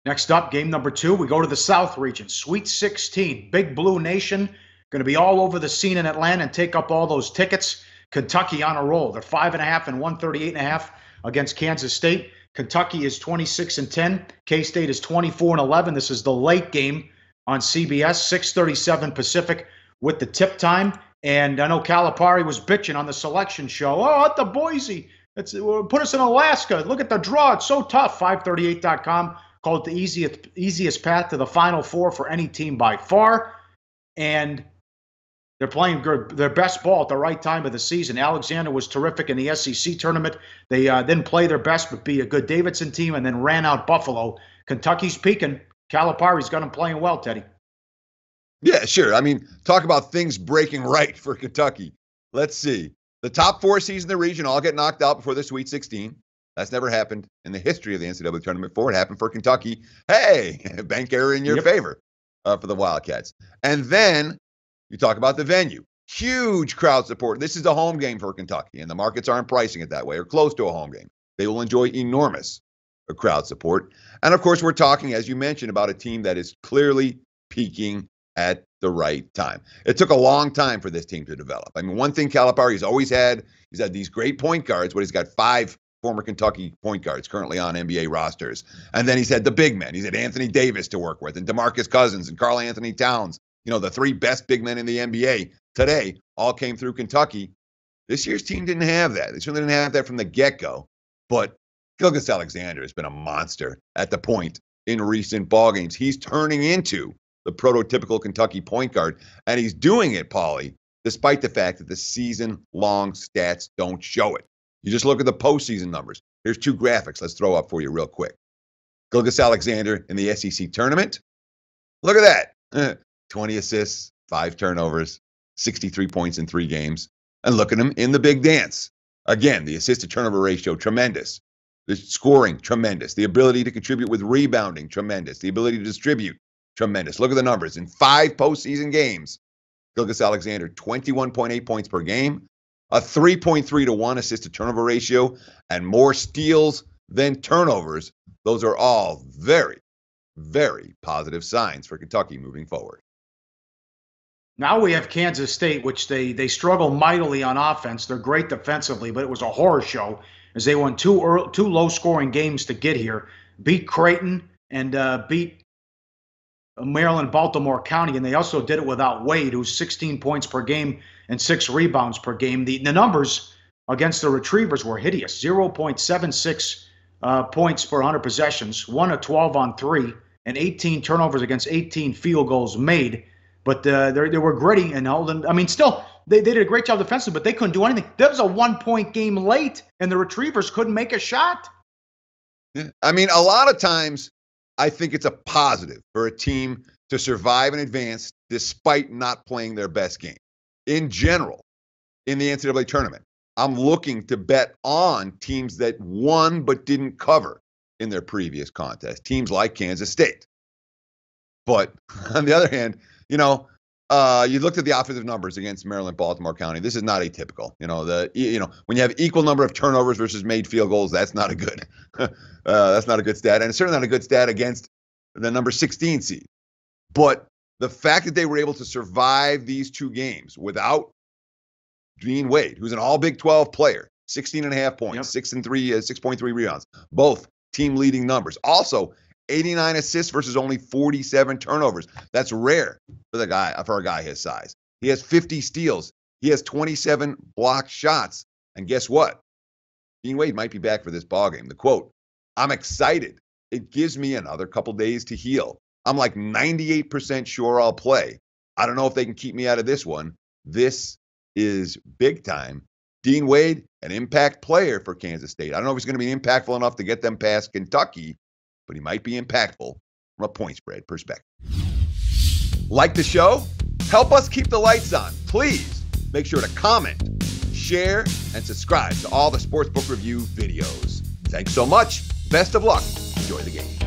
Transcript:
Next up, game number 2, we go to the South region. Sweet 16, Big Blue Nation, going to be all over the scene in Atlanta and take up all those tickets. Kentucky on a roll. They're 5.5 and 138.5 against Kansas State. Kentucky is 26-10. K-State is 24-11. This is the late game on CBS, 6:37 Pacific with the tip time. And I know Calipari was bitching on the selection show. Oh, at the Boise. Put us in Alaska. Look at the draw. It's so tough. 538.com. Call it the easiest path to the Final Four for any team by far. And they're playing their best ball at the right time of the season. Alexander was terrific in the SEC tournament. They didn't play their best, but beat a good Davidson team and then ran out Buffalo. Kentucky's peaking. Calipari's got them playing well, Teddy. Yeah, sure. I mean, talk about things breaking right for Kentucky. Let's see. The top 4 seeds in the region all get knocked out before the Sweet 16. That's never happened in the history of the NCAA tournament before. It happened for Kentucky. Hey, bank error in your favor for the Wildcats. And then you talk about the venue. Huge crowd support. This is a home game for Kentucky, and the markets aren't pricing it that way or close to a home game. They will enjoy enormous crowd support. And, of course, we're talking, as you mentioned, about a team that is clearly peaking at the right time. It took a long time for this team to develop. I mean, one thing Calipari's always had, he's had these great point guards, but he's got 5 former Kentucky point guards currently on NBA rosters. And then he's had the big men. He's had Anthony Davis to work with and DeMarcus Cousins and Karl Anthony Towns. You know, the 3 best big men in the NBA today all came through Kentucky. This year's team didn't have that. They certainly didn't have that from the get-go. But Gilgeous-Alexander has been a monster at the point in recent ballgames. He's turning into the prototypical Kentucky point guard, and he's doing it, Pauly, despite the fact that the season-long stats don't show it. You just look at the postseason numbers. Here's 2 graphics let's throw up for you real quick. Gilgeous-Alexander in the SEC tournament. Look at that. 20 assists, 5 turnovers, 63 points in 3 games. And look at him in the big dance. Again, the assist-to-turnover ratio, tremendous. The scoring, tremendous. The ability to contribute with rebounding, tremendous. The ability to distribute, tremendous. Look at the numbers. In 5 postseason games, Gilgeous-Alexander, 21.8 points per game, a 3.3 to 1 assist-to-turnover ratio, and more steals than turnovers. Those are all very, very positive signs for Kentucky moving forward. Now we have Kansas State, which they struggle mightily on offense. They're great defensively, but it was a horror show as they won 2 low-scoring games to get here. Beat Creighton and beat Maryland, Baltimore County, and they also did it without Wade, who's 16 points per game and 6 rebounds per game. The numbers against the Retrievers were hideous. 0.76 points per 100 possessions, 1 of 12 on 3, and 18 turnovers against 18 field goals made. But they were gritty and holding. I mean, still, they did a great job defensively, but they couldn't do anything. That was a 1-point game late, and the Retrievers couldn't make a shot. Yeah. I mean, a lot of times, I think it's a positive for a team to survive and advance despite not playing their best game. In general, in the NCAA tournament, I'm looking to bet on teams that won but didn't cover in their previous contest, teams like Kansas State. But on the other hand, you know, you looked at the offensive numbers against Maryland, Baltimore County. This is not atypical. You know, when you have equal number of turnovers versus made field goals, that's not a good, that's not a good stat, and it's certainly not a good stat against the number 16 seed. But the fact that they were able to survive these 2 games without Dean Wade, who's an All Big 12 player, 16.5 points, 6.3 rebounds, both team leading numbers. Also, 89 assists versus only 47 turnovers. That's rare for a guy his size. He has 50 steals. He has 27 blocked shots. And guess what? Dean Wade might be back for this ballgame. The quote, "I'm excited. It gives me another couple days to heal. I'm like 98% sure I'll play. I don't know if they can keep me out of this one. This is big time." Dean Wade, an impact player for Kansas State. I don't know if he's going to be impactful enough to get them past Kentucky, but he might be impactful from a point spread perspective. Like the show? Help us keep the lights on. Please make sure to comment, share, and subscribe to all the Sportsbook Review videos. Thanks so much. Best of luck. Enjoy the game.